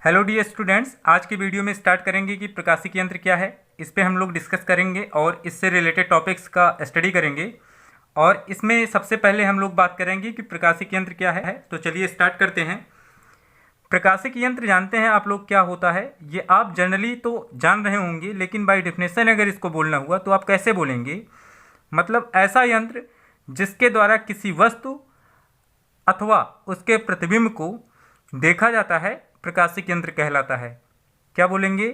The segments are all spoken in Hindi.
हेलो डियर स्टूडेंट्स, आज की वीडियो में स्टार्ट करेंगे कि प्रकाशिक यंत्र क्या है। इस पे हम लोग डिस्कस करेंगे और इससे रिलेटेड टॉपिक्स का स्टडी करेंगे। और इसमें सबसे पहले हम लोग बात करेंगे कि प्रकाशिक यंत्र क्या है। तो चलिए स्टार्ट करते हैं। प्रकाशिक यंत्र जानते हैं आप लोग क्या होता है? ये आप जनरली तो जान रहे होंगे, लेकिन बाय डेफिनेशन अगर इसको बोलना हुआ तो आप कैसे बोलेंगे? मतलब ऐसा यंत्र जिसके द्वारा किसी वस्तु अथवा उसके प्रतिबिंब को देखा जाता है, प्रकाशिक यंत्र कहलाता है। क्या बोलेंगे?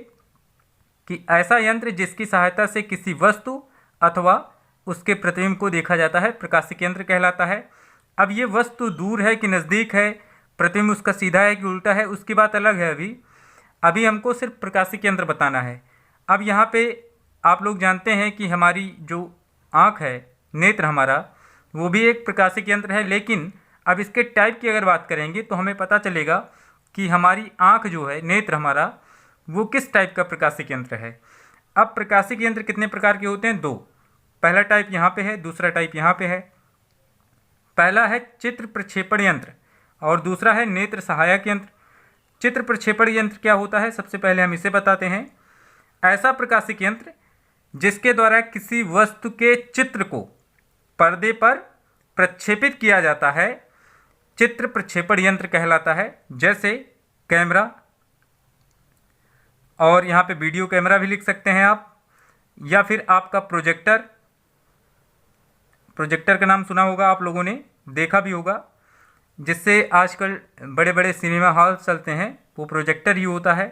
कि ऐसा यंत्र जिसकी सहायता से किसी वस्तु अथवा उसके प्रतिबिंब को देखा जाता है, प्रकाशिक यंत्र कहलाता है। अब ये वस्तु दूर है कि नज़दीक है, प्रतिबिंब उसका सीधा है कि उल्टा है, उसकी बात अलग है। अभी हमको सिर्फ प्रकाशिक यंत्र बताना है। अब यहाँ पे आप लोग जानते हैं कि हमारी जो आँख है, नेत्र हमारा, वो भी एक प्रकाशिक यंत्र है। लेकिन अब इसके टाइप की अगर बात करेंगे तो हमें पता चलेगा कि हमारी आँख जो है, नेत्र हमारा, वो किस टाइप का प्रकाशिक यंत्र है। अब प्रकाशिक यंत्र कितने प्रकार के होते हैं? दो। पहला टाइप यहाँ पे है, दूसरा टाइप यहाँ पे है। पहला है चित्र प्रक्षेपण यंत्र और दूसरा है नेत्र सहायक यंत्र। चित्र प्रक्षेपण यंत्र क्या होता है, सबसे पहले हम इसे बताते हैं। ऐसा प्रकाशिक यंत्र जिसके द्वारा किसी वस्तु के चित्र को पर्दे पर प्रक्षेपित किया जाता है, चित्र प्रक्षेपण यंत्र कहलाता है। जैसे कैमरा, और यहाँ पे वीडियो कैमरा भी लिख सकते हैं आप, या फिर आपका प्रोजेक्टर। प्रोजेक्टर का नाम सुना होगा आप लोगों ने, देखा भी होगा, जिससे आजकल बड़े बड़े सिनेमा हॉल चलते हैं, वो प्रोजेक्टर ही होता है।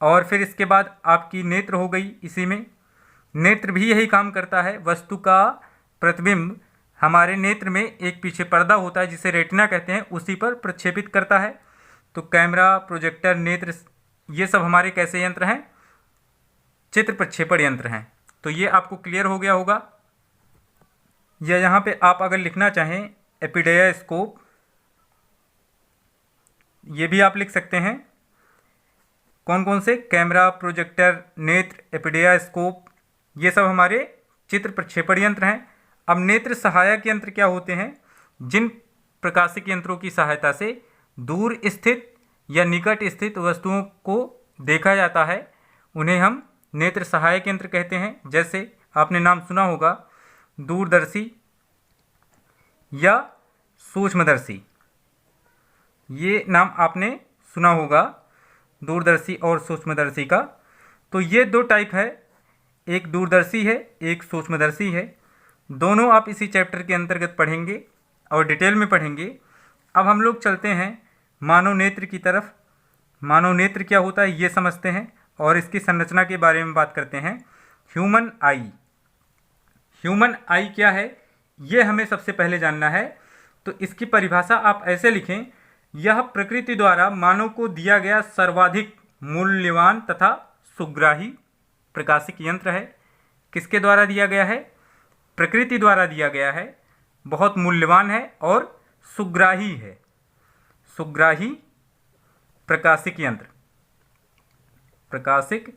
और फिर इसके बाद आपकी नेत्र हो गई। इसी में नेत्र भी यही काम करता है। वस्तु का प्रतिबिंब हमारे नेत्र में एक पीछे पर्दा होता है जिसे रेटिना कहते हैं, उसी पर प्रक्षेपित करता है। तो कैमरा, प्रोजेक्टर, नेत्र, ये सब हमारे कैसे यंत्र हैं? चित्र प्रक्षेपण यंत्र हैं। तो ये आपको क्लियर हो गया होगा। या यहाँ पे आप अगर लिखना चाहें एपिडेयास्कोप, ये भी आप लिख सकते हैं। कौन कौन से? कैमरा, प्रोजेक्टर, नेत्र, एपिडेयास्कोप, ये सब हमारे चित्र प्रक्षेपण यंत्र हैं। अब नेत्र सहायक यंत्र क्या होते हैं? जिन प्रकाशिक यंत्रों की सहायता से दूर स्थित या निकट स्थित वस्तुओं को देखा जाता है, उन्हें हम नेत्र सहायक यंत्र कहते हैं। जैसे आपने नाम सुना होगा दूरदर्शी या सूक्ष्मदर्शी, ये नाम आपने सुना होगा, दूरदर्शी और सूक्ष्मदर्शी का। तो ये दो टाइप है, एक दूरदर्शी है, एक सूक्ष्मदर्शी है। दोनों आप इसी चैप्टर के अंतर्गत पढ़ेंगे और डिटेल में पढ़ेंगे। अब हम लोग चलते हैं मानव नेत्र की तरफ। मानव नेत्र क्या होता है ये समझते हैं और इसकी संरचना के बारे में बात करते हैं। ह्यूमन आई। ह्यूमन आई क्या है, ये हमें सबसे पहले जानना है। तो इसकी परिभाषा आप ऐसे लिखें, यह प्रकृति द्वारा मानव को दिया गया सर्वाधिक मूल्यवान तथा सुग्राही प्रकाशिक यंत्र है। किसके द्वारा दिया गया है? प्रकृति द्वारा दिया गया है, बहुत मूल्यवान है और सुग्राही है। सुग्राही प्रकाशिक यंत्र। प्रकाशिक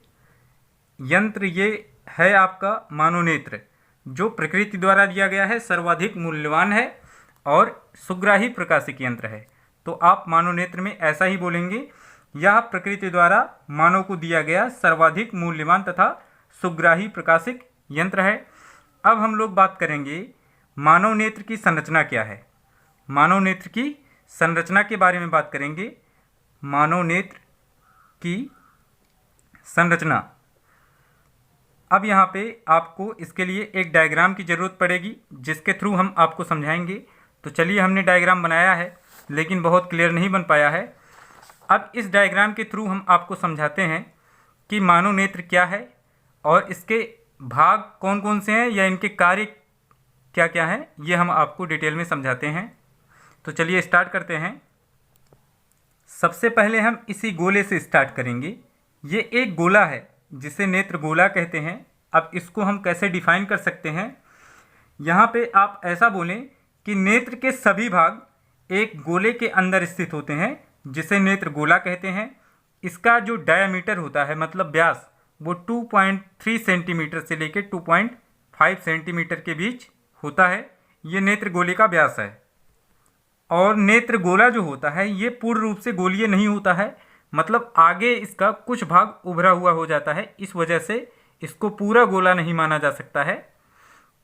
यंत्र ये है आपका मानव नेत्र, जो प्रकृति द्वारा दिया गया है, सर्वाधिक मूल्यवान है और सुग्राही प्रकाशिक यंत्र है। तो आप मानव नेत्र में ऐसा ही बोलेंगे, यह प्रकृति द्वारा मानव को दिया गया सर्वाधिक मूल्यवान तथा सुग्राही प्रकाशिक यंत्र है। अब हम लोग बात करेंगे मानव नेत्र की संरचना क्या है। मानव नेत्र की संरचना के बारे में बात करेंगे। मानव नेत्र की संरचना। अब यहाँ पे आपको इसके लिए एक डायग्राम की ज़रूरत पड़ेगी, जिसके थ्रू हम आपको समझाएंगे। तो चलिए, हमने डायग्राम बनाया है लेकिन बहुत क्लियर नहीं बन पाया है। अब इस डायग्राम के थ्रू हम आपको समझाते हैं कि मानव नेत्र क्या है और इसके भाग कौन कौन से हैं या इनके कार्य क्या क्या हैं, ये हम आपको डिटेल में समझाते हैं। तो चलिए स्टार्ट करते हैं। सबसे पहले हम इसी गोले से स्टार्ट करेंगे। ये एक गोला है जिसे नेत्र गोला कहते हैं। अब इसको हम कैसे डिफाइन कर सकते हैं? यहाँ पे आप ऐसा बोलें कि नेत्र के सभी भाग एक गोले के अंदर स्थित होते हैं, जिसे नेत्र गोला कहते हैं। इसका जो डायामीटर होता है, मतलब व्यास, वो 2.3 सेंटीमीटर से लेकर 2.5 सेंटीमीटर के बीच होता है। ये नेत्र गोले का व्यास है। और नेत्र गोला जो होता है ये पूर्ण रूप से गोलीय नहीं होता है, मतलब आगे इसका कुछ भाग उभरा हुआ हो जाता है, इस वजह से इसको पूरा गोला नहीं माना जा सकता है।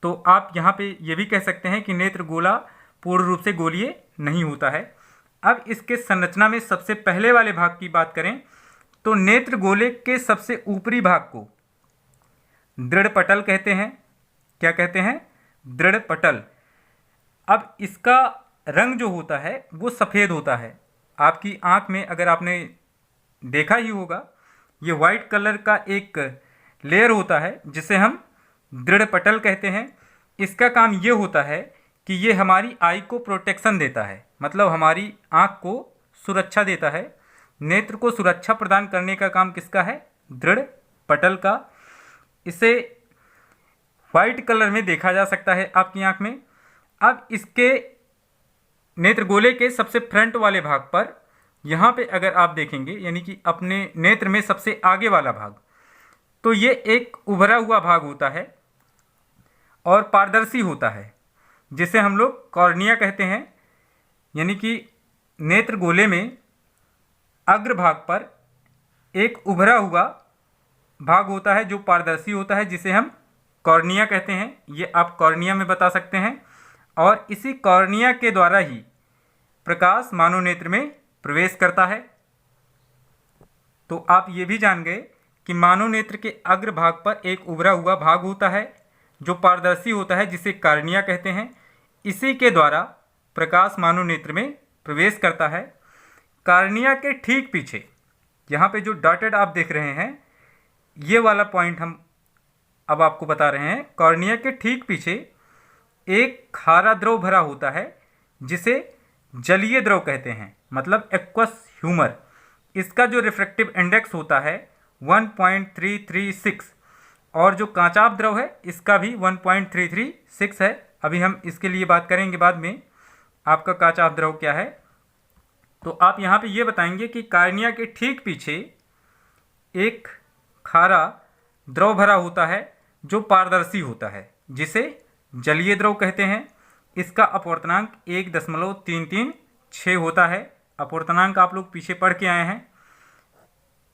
तो आप यहाँ पे ये भी कह सकते हैं कि नेत्र गोला पूर्ण रूप से गोलीय नहीं होता है। अब इसके संरचना में सबसे पहले वाले भाग की बात करें तो नेत्र गोले के सबसे ऊपरी भाग को दृढ़ पटल कहते हैं। क्या कहते हैं? दृढ़ पटल। अब इसका रंग जो होता है वो सफ़ेद होता है। आपकी आँख में अगर आपने देखा ही होगा, ये वाइट कलर का एक लेयर होता है जिसे हम दृढ़ पटल कहते हैं। इसका काम ये होता है कि ये हमारी आई को प्रोटेक्शन देता है, मतलब हमारी आँख को सुरक्षा देता है। नेत्र को सुरक्षा प्रदान करने का काम किसका है? दृढ़ पटल का। इसे वाइट कलर में देखा जा सकता है आपकी आँख में। अब इसके नेत्र गोले के सबसे फ्रंट वाले भाग पर यहाँ पे अगर आप देखेंगे, यानी कि अपने नेत्र में सबसे आगे वाला भाग, तो ये एक उभरा हुआ भाग होता है और पारदर्शी होता है, जिसे हम लोग कॉर्निया कहते हैं। यानी कि नेत्र गोले में अग्रभाग पर एक उभरा हुआ भाग होता है जो पारदर्शी होता है, जिसे हम कॉर्निया कहते हैं। ये आप कॉर्निया में बता सकते हैं। और इसी कॉर्निया के द्वारा ही प्रकाश मानव नेत्र में प्रवेश करता है। तो आप ये भी जान गए कि मानव नेत्र के अग्रभाग पर एक उभरा हुआ भाग होता है जो पारदर्शी होता है, जिसे कॉर्निया कहते हैं। इसी के द्वारा प्रकाश मानव नेत्र में प्रवेश करता है। कॉर्निया के ठीक पीछे यहाँ पे जो डॉटेड आप देख रहे हैं, ये वाला पॉइंट हम अब आपको बता रहे हैं। कॉर्निया के ठीक पीछे एक खारा द्रव भरा होता है जिसे जलीय द्रव कहते हैं, मतलब एक्वस ह्यूमर। इसका जो रिफ्रैक्टिव इंडेक्स होता है 1.336 और जो कांचाभ द्रव है इसका भी 1.336 है। अभी हम इसके लिए बात करेंगे बाद में, आपका कांचाभ द्रव क्या है। तो आप यहाँ पे ये बताएंगे कि कॉर्निया के ठीक पीछे एक खारा द्रव भरा होता है जो पारदर्शी होता है, जिसे जलीय द्रव कहते हैं। इसका अपवर्तनांक 1.336 होता है। अपवर्तनांक आप लोग पीछे पढ़ के आए हैं।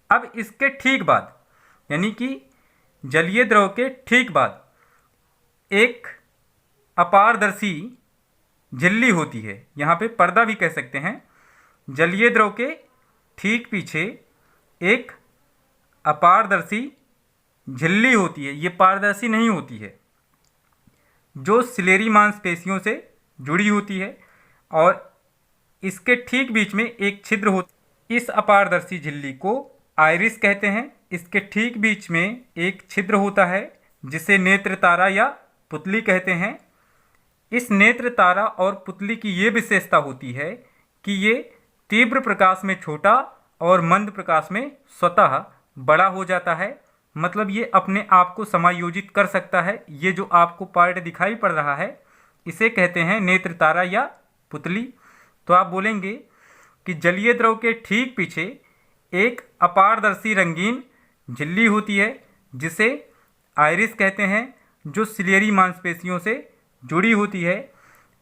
अब इसके ठीक बाद, यानी कि जलीय द्रव के ठीक बाद एक अपारदर्शी झिल्ली होती है, यहाँ पे पर्दा भी कह सकते हैं। जलीय द्रव के ठीक पीछे एक अपारदर्शी झिल्ली होती है। ये पारदर्शी नहीं होती है, जो सिलेरी मांसपेशियों से जुड़ी होती है और इसके ठीक बीच में एक छिद्र होता। इस अपारदर्शी झिल्ली को आइरिस कहते हैं। इसके ठीक बीच में एक छिद्र होता है जिसे नेत्र तारा या पुतली कहते हैं। इस नेत्र तारा और पुतली की ये विशेषता होती है कि ये तीव्र प्रकाश में छोटा और मंद प्रकाश में स्वतः बड़ा हो जाता है। मतलब ये अपने आप को समायोजित कर सकता है। ये जो आपको पार्ट दिखाई पड़ रहा है इसे कहते हैं नेत्र तारा या पुतली। तो आप बोलेंगे कि जलीय द्रव के ठीक पीछे एक अपारदर्शी रंगीन झिल्ली होती है जिसे आइरिस कहते हैं, जो सिलेरी मांसपेशियों से जुड़ी होती है।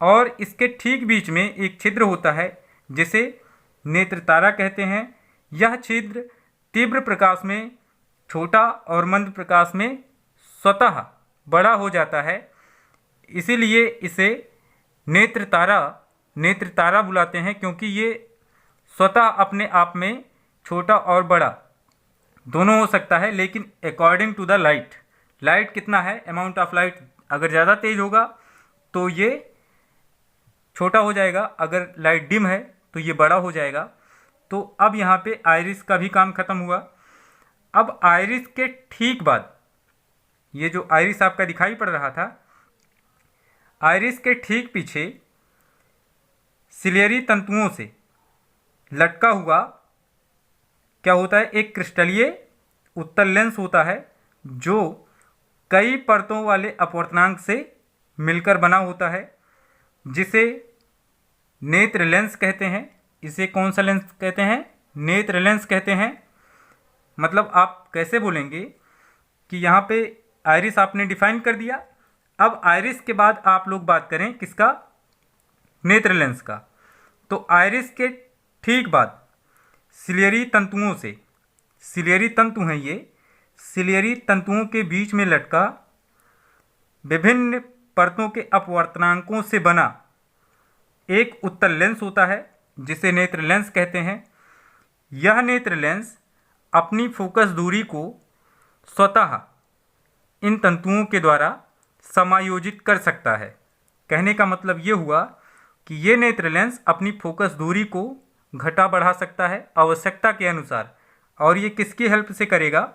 और इसके ठीक बीच में एक छिद्र होता है जिसे नेत्र तारा कहते हैं। यह छिद्र तीव्र प्रकाश में छोटा और मंद प्रकाश में स्वतः बड़ा हो जाता है, इसीलिए इसे नेत्र तारा बुलाते हैं, क्योंकि ये स्वतः अपने आप में छोटा और बड़ा दोनों हो सकता है। लेकिन अकॉर्डिंग टू द लाइट कितना है, अमाउंट ऑफ लाइट अगर ज़्यादा तेज होगा तो ये छोटा हो जाएगा, अगर लाइट डिम है तो ये बड़ा हो जाएगा। तो अब यहाँ पे आइरिस का भी काम खत्म हुआ। अब आइरिस के ठीक बाद, ये जो आइरिस आपका दिखाई पड़ रहा था, आइरिस के ठीक पीछे सिलेरी तंतुओं से लटका हुआ क्या होता है, एक क्रिस्टलीय उत्तल लेंस होता है जो कई परतों वाले अपवर्तनांक से मिलकर बना होता है, जिसे नेत्र लेंस कहते हैं। इसे कौन सा लेंस कहते हैं? नेत्र लेंस कहते हैं। मतलब आप कैसे बोलेंगे कि यहाँ पे आइरिस आपने डिफाइन कर दिया। अब आइरिस के बाद आप लोग बात करें किसका? नेत्र लेंस का। तो आइरिस के ठीक बाद सिलियरी तंतुओं से, सिलियरी तंतु हैं ये, सिलियरी तंतुओं के बीच में लटका विभिन्न परतों के अपवर्तनांकों से बना एक उत्तल लेंस होता है जिसे नेत्र लेंस कहते हैं। यह नेत्र लेंस अपनी फोकस दूरी को स्वतः इन तंतुओं के द्वारा समायोजित कर सकता है। कहने का मतलब ये हुआ कि ये नेत्र लेंस अपनी फोकस दूरी को घटा बढ़ा सकता है आवश्यकता के अनुसार, और ये किसकी हेल्प से करेगा?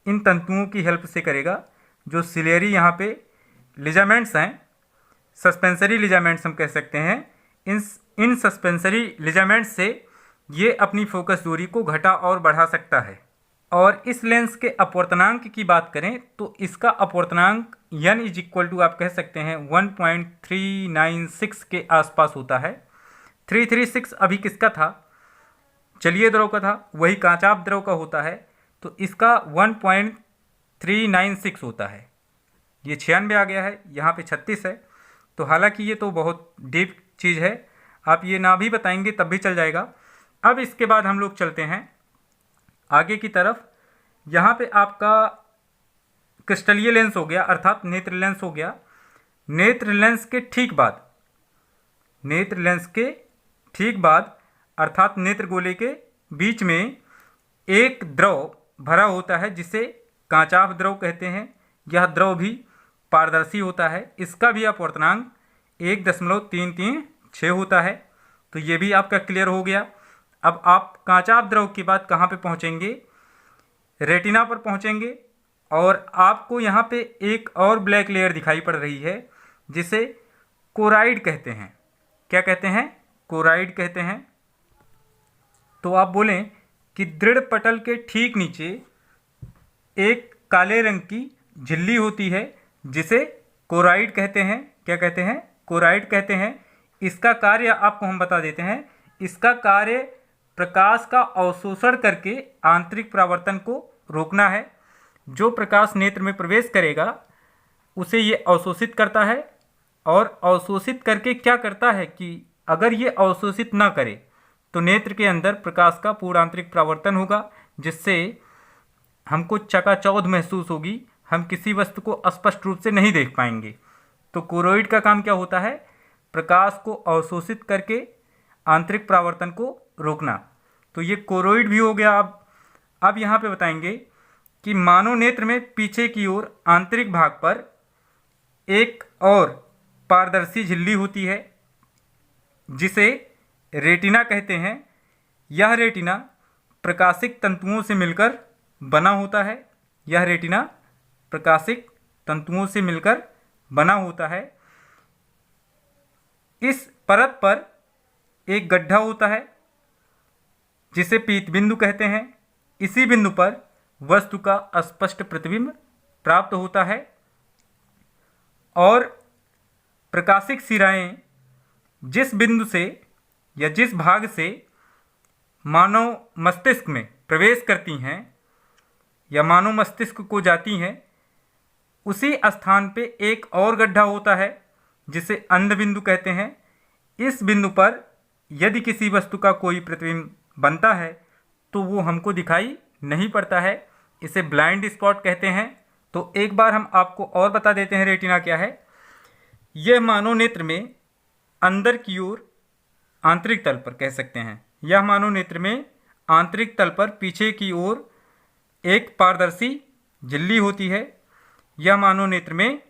इन तंतुओं की हेल्प से करेगा। जो सिलियरी यहाँ पे लिजामेंट्स हैं, सस्पेंसरी लिजामेंट्स हम कह सकते हैं, इन सस्पेंसरी लिजामेंट्स से ये अपनी फोकस दूरी को घटा और बढ़ा सकता है। और इस लेंस के अपवर्तनांक की बात करें तो इसका अपवर्तनांक n इज इक्वल टू आप कह सकते हैं 1.396 के आसपास होता है। 336 अभी किसका था? जलीय द्रव का था, वही कांचाभ द्रव का होता है, तो इसका 1.396 होता है। ये 96 आ गया है, यहाँ पे 36 है। तो हालांकि ये तो बहुत डीप चीज़ है, आप ये ना भी बताएंगे तब भी चल जाएगा। अब इसके बाद हम लोग चलते हैं आगे की तरफ। यहाँ पे आपका क्रिस्टलीय लेंस हो गया अर्थात नेत्र लेंस हो गया। नेत्र लेंस के ठीक बाद, नेत्र लेंस के ठीक बाद अर्थात नेत्र गोले के बीच में एक द्रव भरा होता है जिसे कांचाभ द्रव कहते हैं। यह द्रव भी पारदर्शी होता है, इसका भी अपवर्तनांक 1.336 होता है। तो ये भी आपका क्लियर हो गया। अब आप कांचाभ द्रव के बाद कहाँ पे पहुँचेंगे? रेटिना पर पहुँचेंगे, और आपको यहाँ पे एक और ब्लैक लेयर दिखाई पड़ रही है जिसे कोराइड कहते हैं। क्या कहते हैं? कोराइड कहते हैं। तो आप बोलें कि दृढ़ पटल के ठीक नीचे एक काले रंग की झिल्ली होती है जिसे कोराइड कहते हैं। क्या कहते हैं? कोराइड कहते हैं। इसका कार्य आपको हम बता देते हैं। इसका कार्य प्रकाश का अवशोषण करके आंतरिक परावर्तन को रोकना है। जो प्रकाश नेत्र में प्रवेश करेगा उसे ये अवशोषित करता है, और अवशोषित करके क्या करता है कि अगर ये अवशोषित ना करे तो नेत्र के अंदर प्रकाश का पूर्ण आंतरिक परावर्तन होगा, जिससे हमको चकाचौंध महसूस होगी, हम किसी वस्तु को स्पष्ट रूप से नहीं देख पाएंगे। तो कोरोइड का काम क्या होता है? प्रकाश को अवशोषित करके आंतरिक परावर्तन को रोकना। तो ये कोरोइड भी हो गया। अब यहाँ पे बताएंगे कि मानव नेत्र में पीछे की ओर आंतरिक भाग पर एक और पारदर्शी झिल्ली होती है जिसे रेटिना कहते हैं। यह रेटिना प्रकाशिक तंतुओं से मिलकर बना होता है। यह रेटिना प्रकाशिक तंतुओं से मिलकर बना होता है। इस परत पर एक गड्ढा होता है जिसे पीत बिंदु कहते हैं। इसी बिंदु पर वस्तु का स्पष्ट प्रतिबिंब प्राप्त होता है, और प्रकाशिक सिराएं जिस बिंदु से या जिस भाग से मानव मस्तिष्क में प्रवेश करती हैं या मानव मस्तिष्क को जाती हैं, उसी स्थान पे एक और गड्ढा होता है जिसे अंध बिंदु कहते हैं। इस बिंदु पर यदि किसी वस्तु का कोई प्रतिबिंब बनता है तो वो हमको दिखाई नहीं पड़ता है, इसे ब्लाइंड स्पॉट कहते हैं। तो एक बार हम आपको और बता देते हैं रेटिना क्या है। यह मानव नेत्र में अंदर की ओर आंतरिक तल पर कह सकते हैं, यह मानव नेत्र में आंतरिक तल पर पीछे की ओर एक पारदर्शी झिल्ली होती है। यह मानव नेत्र में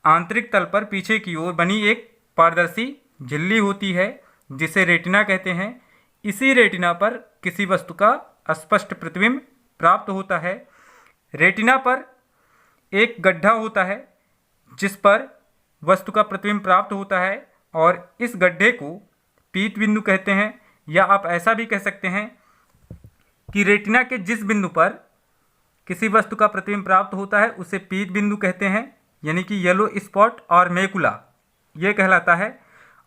आंतरिक तल पर पीछे की ओर बनी एक पारदर्शी झिल्ली होती है जिसे रेटिना कहते हैं। इसी रेटिना पर किसी वस्तु का स्पष्ट प्रतिबिंब प्राप्त होता है। रेटिना पर एक गड्ढा होता है जिस पर वस्तु का प्रतिबिंब प्राप्त होता है, और इस गड्ढे को पीत बिंदु कहते हैं। या आप ऐसा भी कह सकते हैं कि रेटिना के जिस बिंदु पर किसी वस्तु का प्रतिबिंब प्राप्त होता है उसे पीत बिंदु कहते हैं, यानी कि येलो स्पॉट और मैकुला ये कहलाता है।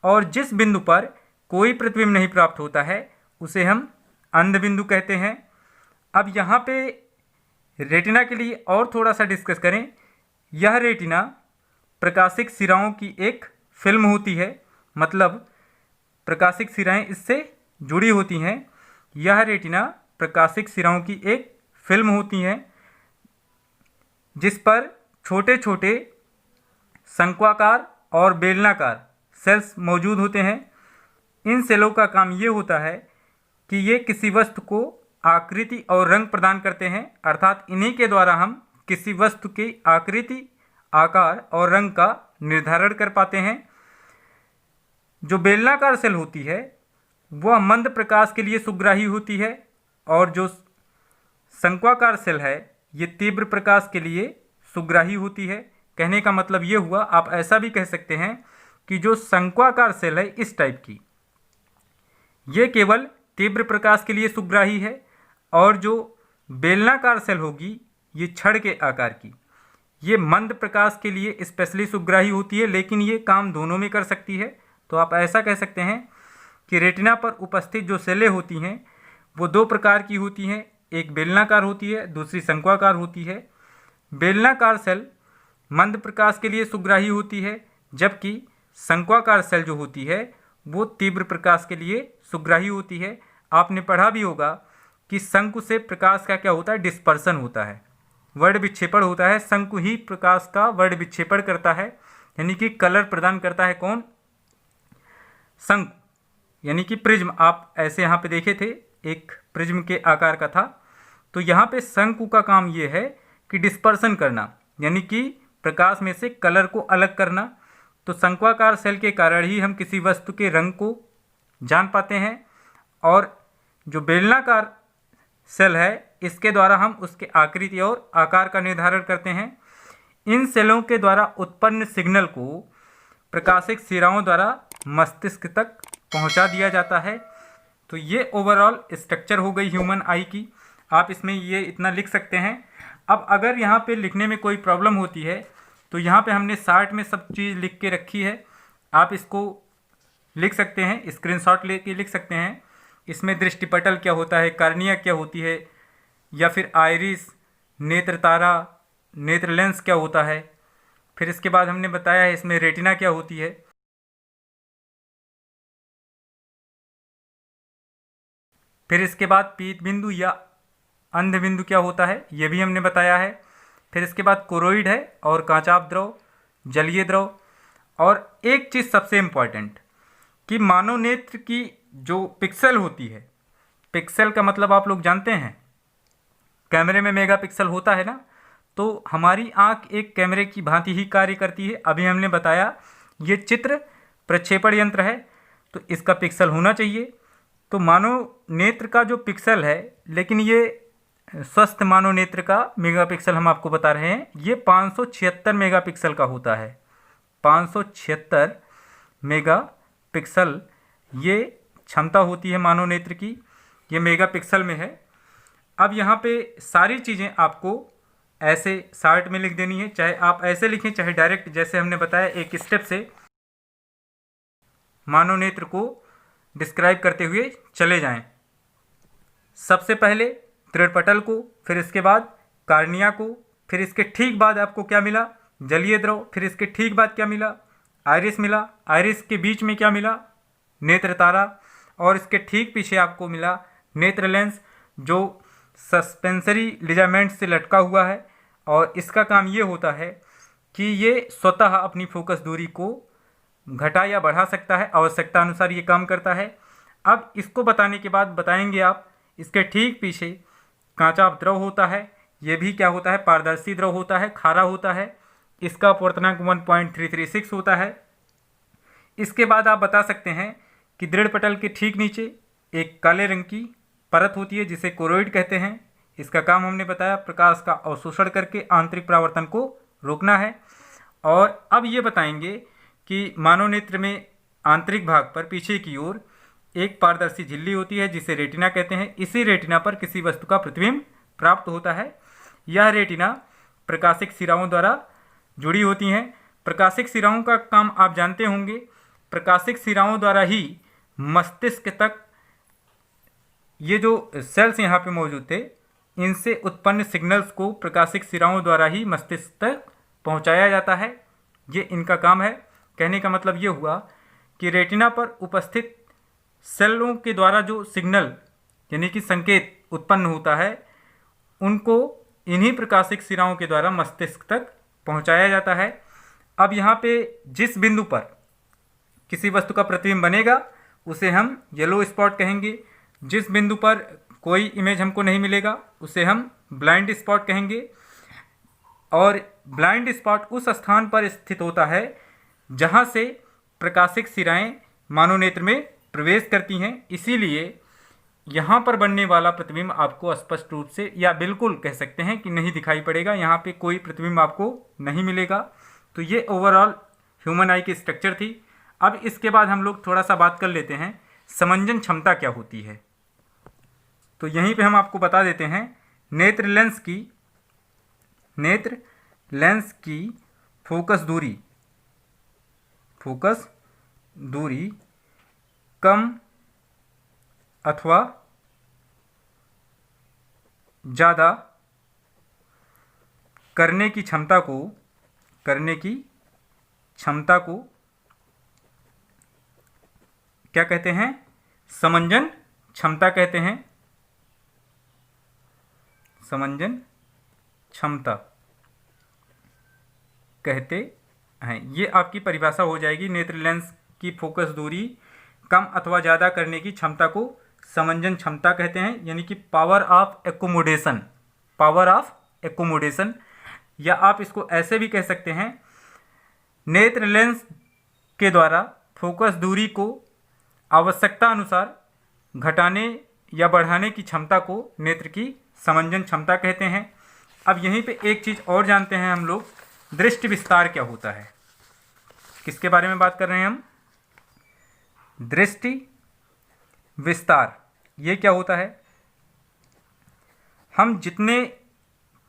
और जिस बिंदु पर कोई प्रतिबिंब नहीं प्राप्त होता है उसे हम अंध बिंदु कहते हैं। अब यहाँ पे रेटिना के लिए और थोड़ा सा डिस्कस करें। यह रेटिना प्रकाशिक सिराओं की एक फिल्म होती है, मतलब प्रकाशिक सिराएं इससे जुड़ी होती हैं। यह रेटिना प्रकाशिक सिराओं की एक फिल्म होती है जिस पर छोटे छोटे शंक्वाकार और बेलनाकार सेल्स मौजूद होते हैं। इन सेलों का काम ये होता है कि ये किसी वस्तु को आकृति और रंग प्रदान करते हैं, अर्थात इन्हीं के द्वारा हम किसी वस्तु की आकृति, आकार और रंग का निर्धारण कर पाते हैं। जो बेलनाकार सेल होती है वह मंद प्रकाश के लिए सुग्राही होती है और जो शंक्वाकार सेल है ये तीव्र प्रकाश के लिए सुग्राही होती है। कहने का मतलब ये हुआ, आप ऐसा भी कह सकते हैं कि जो शंक्वाकार सेल है इस टाइप की, ये केवल तीव्र प्रकाश के लिए सुग्राही है और जो बेलनाकार सेल होगी ये छड़ के आकार की, ये मंद प्रकाश के लिए स्पेशली सुग्राही होती है, लेकिन ये काम दोनों में कर सकती है। तो आप ऐसा कह सकते हैं कि रेटिना पर उपस्थित जो सेलें होती हैं वो दो प्रकार की होती हैं, एक बेलनाकार होती है, दूसरी शंक्वाकार होती है। बेलनाकार सेल मंद प्रकाश के लिए सुग्राही होती है, जबकि शंक्वाकार सेल जो होती है वो तीव्र प्रकाश के लिए सुग्राही होती है। आपने पढ़ा भी होगा कि शंकु से प्रकाश का क्या होता है, डिस्पर्सन होता है, वर्ण विक्षेपण होता है। शंकु ही प्रकाश का वर्ण विक्षेपण करता है, यानी कि कलर प्रदान करता है। कौन? शंकु, यानी कि प्रिज्म। आप ऐसे यहाँ पे देखे थे, एक प्रिज्म के आकार का था। तो यहाँ पे शंकु का काम ये है कि डिस्पर्सन करना, यानी कि प्रकाश में से कलर को अलग करना। तो शंक्वाकार सेल के कारण ही हम किसी वस्तु के रंग को जान पाते हैं, और जो बेलनाकार सेल है इसके द्वारा हम उसके आकृति और आकार का निर्धारण करते हैं। इन सेलों के द्वारा उत्पन्न सिग्नल को प्रकाशिक सिराओं द्वारा मस्तिष्क तक पहुंचा दिया जाता है। तो ये ओवरऑल स्ट्रक्चर हो गई ह्यूमन आई की। आप इसमें ये इतना लिख सकते हैं। अब अगर यहाँ पे लिखने में कोई प्रॉब्लम होती है तो यहाँ पे हमने शार्ट में सब चीज़ लिख के रखी है, आप इसको लिख सकते हैं, स्क्रीनशॉट लेके लिख सकते हैं। इसमें दृष्टिपटल क्या होता है, कार्निया क्या होती है, या फिर आइरिस, नेत्र तारा, नेत्र लेंस क्या होता है। फिर इसके बाद हमने बताया है इसमें रेटिना क्या होती है। फिर इसके बाद पीत बिंदु या अंध बिंदु क्या होता है, ये भी हमने बताया है। फिर इसके बाद कोरोइड है और कांचाभ द्रव, जलीय द्रव। और एक चीज़ सबसे इम्पॉर्टेंट कि मानव नेत्र की जो पिक्सल होती है, पिक्सल का मतलब आप लोग जानते हैं, कैमरे में मेगापिक्सल होता है ना, तो हमारी आँख एक कैमरे की भांति ही कार्य करती है। अभी हमने बताया ये चित्र प्रक्षेपण यंत्र है तो इसका पिक्सल होना चाहिए। तो मानव नेत्र का जो पिक्सल है, लेकिन ये स्वस्थ मानव नेत्र का मेगापिक्सल हम आपको बता रहे हैं, ये 576 मेगापिक्सल का होता है। 576 मेगापिक्सल ये क्षमता होती है मानव नेत्र की, ये मेगापिक्सल में है। अब यहाँ पे सारी चीज़ें आपको ऐसे शार्ट में लिख देनी है, चाहे आप ऐसे लिखें चाहे डायरेक्ट, जैसे हमने बताया एक स्टेप से मानव नेत्र को डिस्क्राइब करते हुए चले जाएं। सबसे पहले दृढ़पटल को, फिर इसके बाद कार्निया को, फिर इसके ठीक बाद आपको क्या मिला, जलीय द्रव। फिर इसके ठीक बाद क्या मिला, आइरिस मिला। आइरिस के बीच में क्या मिला, नेत्र तारा। और इसके ठीक पीछे आपको मिला नेत्र लेंस, जो सस्पेंसरी लिगामेंट से लटका हुआ है, और इसका काम ये होता है कि ये स्वतः अपनी फोकस दूरी को घटा या बढ़ा सकता है, आवश्यकता अनुसार ये काम करता है। अब इसको बताने के बाद बताएंगे आप, इसके ठीक पीछे कांचाभ द्रव होता है। ये भी क्या होता है, पारदर्शी द्रव होता है, खारा होता है। इसका अपवर्तनांक 1.336 होता है। इसके बाद आप बता सकते हैं कि दृढ़पटल के ठीक नीचे एक काले रंग की परत होती है जिसे कोरोइड कहते हैं। इसका काम हमने बताया प्रकाश का अवशोषण करके आंतरिक परावर्तन को रोकना है। और अब ये बताएंगे कि मानव नेत्र में आंतरिक भाग पर पीछे की ओर एक पारदर्शी झिल्ली होती है जिसे रेटिना कहते हैं। इसी रेटिना पर किसी वस्तु का प्रतिबिंब प्राप्त होता है। यह रेटिना प्रकाशिक सिराओं द्वारा जुड़ी होती हैं। प्रकाशिक सिराओं का काम आप जानते होंगे, प्रकाशिक सिराओं द्वारा ही मस्तिष्क तक ये जो सेल्स यहाँ पे मौजूद थे, इनसे उत्पन्न सिग्नल्स को प्रकाशिक सिराओं द्वारा ही मस्तिष्क तक पहुँचाया जाता है। ये इनका काम है। कहने का मतलब ये हुआ कि रेटिना पर उपस्थित सेलों के द्वारा जो सिग्नल यानी कि संकेत उत्पन्न होता है, उनको इन्हीं प्रकाशिक सिराओं के द्वारा मस्तिष्क तक पहुंचाया जाता है। अब यहाँ पे जिस बिंदु पर किसी वस्तु का प्रतिबिंब बनेगा उसे हम येलो स्पॉट कहेंगे। जिस बिंदु पर कोई इमेज हमको नहीं मिलेगा उसे हम ब्लाइंड स्पॉट कहेंगे। और ब्लाइंड स्पॉट उस स्थान पर स्थित होता है जहाँ से प्रकाशिक सिराएं मानव नेत्र में प्रवेश करती हैं। इसीलिए यहाँ पर बनने वाला प्रतिबिंब आपको स्पष्ट रूप से या बिल्कुल कह सकते हैं कि नहीं दिखाई पड़ेगा, यहाँ पे कोई प्रतिबिंब आपको नहीं मिलेगा। तो ये ओवरऑल ह्यूमन आई की स्ट्रक्चर थी। अब इसके बाद हम लोग थोड़ा सा बात कर लेते हैं समंजन क्षमता क्या होती है। तो यहीं पे हम आपको बता देते हैं नेत्र लेंस की फोकस दूरी कम अथवा ज़्यादा करने की क्षमता को क्या कहते हैं? समंजन क्षमता कहते हैं। समंजन क्षमता कहते हैं। ये आपकी परिभाषा हो जाएगी। नेत्र लेंस की फोकस दूरी कम अथवा ज़्यादा करने की क्षमता को समंजन क्षमता कहते हैं, यानी कि पावर ऑफ एकोमोडेशन। या आप इसको ऐसे भी कह सकते हैं, नेत्र लेंस के द्वारा फोकस दूरी को आवश्यकता अनुसार घटाने या बढ़ाने की क्षमता को नेत्र की समंजन क्षमता कहते हैं। अब यहीं पे एक चीज़ और जानते हैं हम लोग, दृष्टि विस्तार क्या होता है। किसके बारे में बात कर रहे हैं हम? दृष्टि विस्तार। ये क्या होता है? हम जितने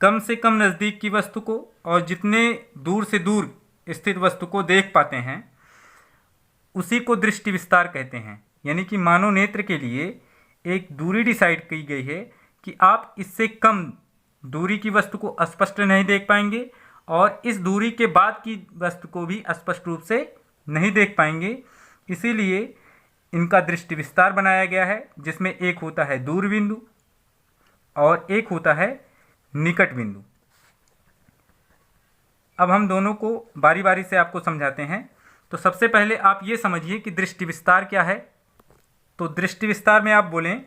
कम से कम नज़दीक की वस्तु को और जितने दूर से दूर स्थित वस्तु को देख पाते हैं उसी को दृष्टि विस्तार कहते हैं। यानी कि मानव नेत्र के लिए एक दूरी डिसाइड की गई है कि आप इससे कम दूरी की वस्तु को स्पष्ट नहीं देख पाएंगे और इस दूरी के बाद की वस्तु को भी स्पष्ट रूप से नहीं देख पाएंगे। इसीलिए इनका दृष्टि विस्तार बनाया गया है, जिसमें एक होता है दूर बिंदु और एक होता है निकट बिंदु। अब हम दोनों को बारी बारी से आपको समझाते हैं। तो सबसे पहले आप ये समझिए कि दृष्टि विस्तार क्या है। तो दृष्टि विस्तार में आप बोलें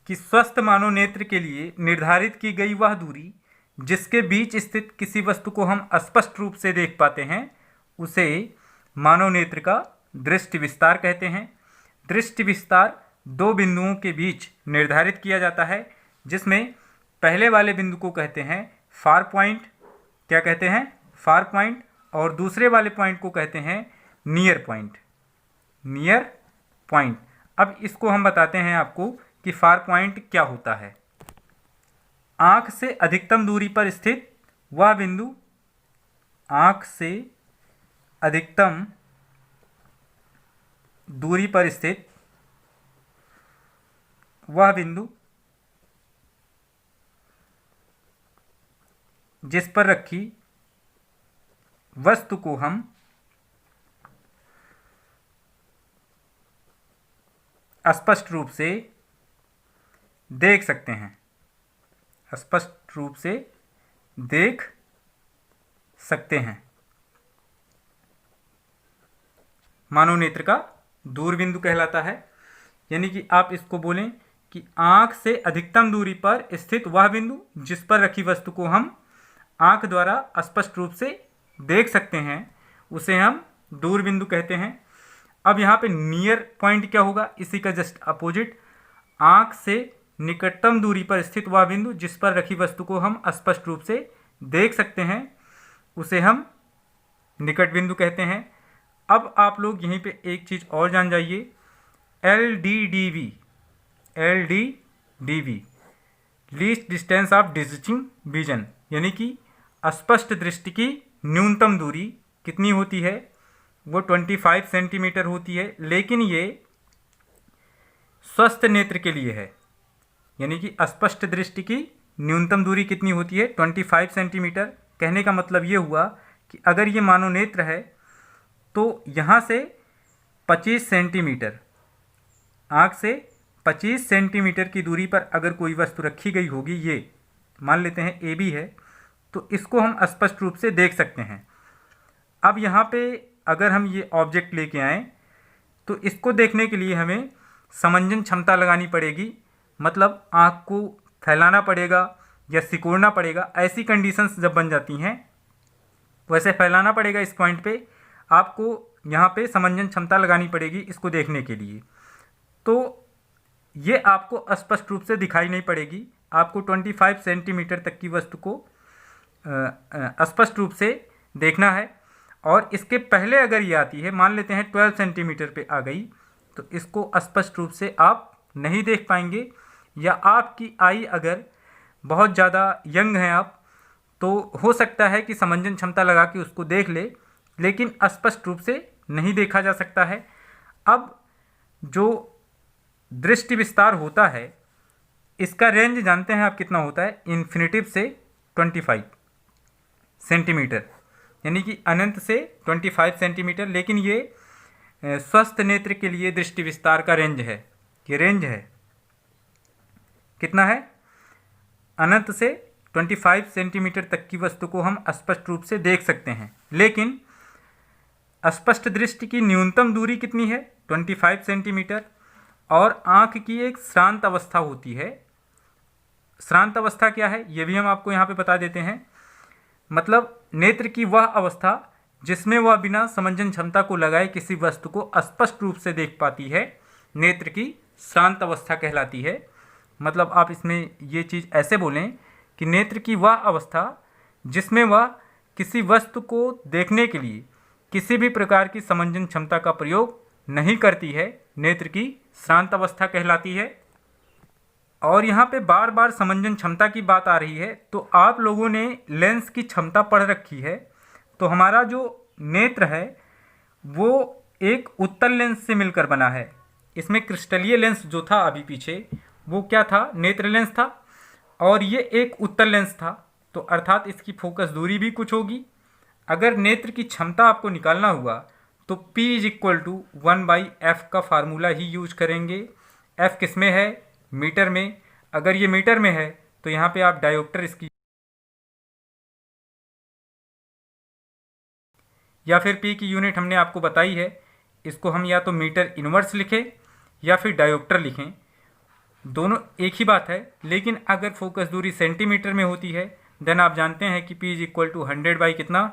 कि स्वस्थ मानव नेत्र के लिए निर्धारित की गई वह दूरी जिसके बीच स्थित किसी वस्तु को हम स्पष्ट रूप से देख पाते हैं उसे मानव नेत्र का दृष्टि विस्तार कहते हैं। दृष्टि विस्तार दो बिंदुओं के बीच निर्धारित किया जाता है, जिसमें पहले वाले बिंदु को कहते हैं फार पॉइंट। क्या कहते हैं? Far point. और दूसरे वाले पॉइंट को कहते हैं नियर पॉइंट। अब इसको हम बताते हैं आपको कि फार पॉइंट क्या होता है। आँख से अधिकतम दूरी पर स्थित वह बिंदु, आँख से अधिकतम दूरी पर स्थित वह बिंदु जिस पर रखी वस्तु को हम स्पष्ट रूप से देख सकते हैं। स्पष्ट रूप से देख सकते हैं। मानव नेत्र का दूर बिंदु कहलाता है। यानी कि आप इसको बोलें कि आँख से अधिकतम दूरी पर स्थित वह बिंदु जिस पर रखी वस्तु को हम आँख द्वारा स्पष्ट रूप से देख सकते हैं उसे हम दूर बिंदु कहते हैं। अब यहाँ पे नियर पॉइंट क्या होगा? इसी का जस्ट अपोजिट, आँख से निकटतम दूरी पर स्थित वह बिंदु जिस पर रखी वस्तु को हम स्पष्ट रूप से देख सकते हैं उसे हम निकट बिंदु कहते हैं। अब आप लोग यहीं पे एक चीज़ और जान जाइए, LDDV least distance of distinct vision, यानी कि स्पष्ट दृष्टि की न्यूनतम दूरी कितनी होती है? वो 25 सेंटीमीटर होती है। लेकिन ये स्वस्थ नेत्र के लिए है, यानी कि स्पष्ट दृष्टि की न्यूनतम दूरी कितनी होती है? 25 सेंटीमीटर। कहने का मतलब ये हुआ कि अगर ये मानव नेत्र है तो यहाँ से 25 सेंटीमीटर, आँख से 25 सेंटीमीटर की दूरी पर अगर कोई वस्तु रखी गई होगी, ये मान लेते हैं ए बी है, तो इसको हम स्पष्ट रूप से देख सकते हैं। अब यहाँ पे अगर हम ये ऑब्जेक्ट लेके आएँ तो इसको देखने के लिए हमें समंजन क्षमता लगानी पड़ेगी, मतलब आँख को फैलाना पड़ेगा या सिकोड़ना पड़ेगा। ऐसी कंडीशंस जब बन जाती हैं, वैसे फैलाना पड़ेगा इस पॉइंट पे, आपको यहाँ पे समंजन क्षमता लगानी पड़ेगी इसको देखने के लिए। तो ये आपको स्पष्ट रूप से दिखाई नहीं पड़ेगी। आपको 25 सेंटीमीटर तक की वस्तु को स्पष्ट रूप से देखना है। और इसके पहले अगर ये आती है, मान लेते हैं 12 सेंटीमीटर पे आ गई, तो इसको स्पष्ट रूप से आप नहीं देख पाएंगे, या आपकी आई अगर बहुत ज़्यादा यंग हैं आप, तो हो सकता है कि समंजन क्षमता लगा के उसको देख ले, लेकिन स्पष्ट रूप से नहीं देखा जा सकता है। अब जो दृष्टि विस्तार होता है, इसका रेंज जानते हैं आप कितना होता है? इन्फिनिटिव से 25 सेंटीमीटर, यानी कि अनंत से 25 सेंटीमीटर। लेकिन ये स्वस्थ नेत्र के लिए दृष्टि विस्तार का रेंज है। ये रेंज है कितना है? अनंत से 25 सेंटीमीटर तक की वस्तु को हम स्पष्ट रूप से देख सकते हैं। लेकिन स्पष्ट दृष्टि की न्यूनतम दूरी कितनी है? 25 सेंटीमीटर। और आँख की एक श्रांत अवस्था होती है। श्रांत अवस्था क्या है ये भी हम आपको यहाँ पे बता देते हैं। मतलब नेत्र की वह अवस्था जिसमें वह बिना समंजन क्षमता को लगाए किसी वस्तु को स्पष्ट रूप से देख पाती है, नेत्र की श्रांत अवस्था कहलाती है। मतलब आप इसमें ये चीज़ ऐसे बोलें कि नेत्र की वह अवस्था जिसमें वह किसी वस्तु को देखने के लिए किसी भी प्रकार की समंजन क्षमता का प्रयोग नहीं करती है, नेत्र की श्रांत अवस्था कहलाती है। और यहाँ पे बार बार समंजन क्षमता की बात आ रही है, तो आप लोगों ने लेंस की क्षमता पढ़ रखी है। तो हमारा जो नेत्र है वो एक उत्तल लेंस से मिलकर बना है। इसमें क्रिस्टलीय लेंस जो था अभी पीछे, वो क्या था? नेत्र लेंस था। और ये एक उत्तल लेंस था, तो अर्थात इसकी फोकस दूरी भी कुछ होगी। अगर नेत्र की क्षमता आपको निकालना हुआ तो P = 1/f का फार्मूला ही यूज करेंगे। f किस में है? मीटर में। अगर ये मीटर में है तो यहाँ पे आप डायोप्टर इसकी, या फिर P की यूनिट हमने आपको बताई है, इसको हम या तो मीटर इनवर्स लिखें या फिर डायोप्टर लिखें, दोनों एक ही बात है। लेकिन अगर फोकस दूरी सेंटीमीटर में होती है देन आप जानते हैं कि P = 100 कितना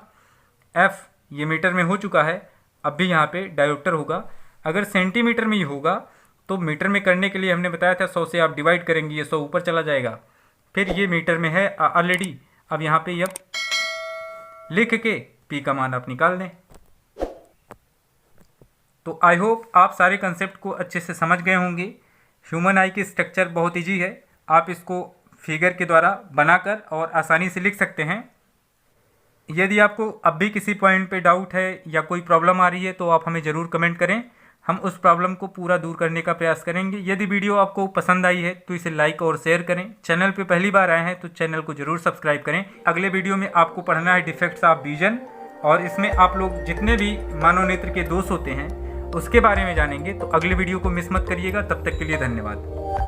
f, ये मीटर में हो चुका है, अब भी यहाँ पे डायोप्टर होगा। अगर सेंटीमीटर में ही होगा तो मीटर में करने के लिए हमने बताया था 100 से आप डिवाइड करेंगे, ये 100 ऊपर चला जाएगा, फिर ये मीटर में है ऑलरेडी। अब यहाँ पे ये लिख के P का मान आप निकाल दें। तो आई होप आप सारे कंसेप्ट को अच्छे से समझ गए होंगे। ह्यूमन आई की स्ट्रक्चर बहुत ईजी है, आप इसको फिगर के द्वारा बनाकर और आसानी से लिख सकते हैं। यदि आपको अब भी किसी पॉइंट पे डाउट है या कोई प्रॉब्लम आ रही है तो आप हमें ज़रूर कमेंट करें, हम उस प्रॉब्लम को पूरा दूर करने का प्रयास करेंगे। यदि वीडियो आपको पसंद आई है तो इसे लाइक और शेयर करें। चैनल पे पहली बार आए हैं तो चैनल को ज़रूर सब्सक्राइब करें। अगले वीडियो में आपको पढ़ना है डिफेक्ट्स ऑफ विजन, और इसमें आप लोग जितने भी मानव नेत्र के दोष होते हैं उसके बारे में जानेंगे। तो अगले वीडियो को मिस मत करिएगा। तब तक के लिए धन्यवाद।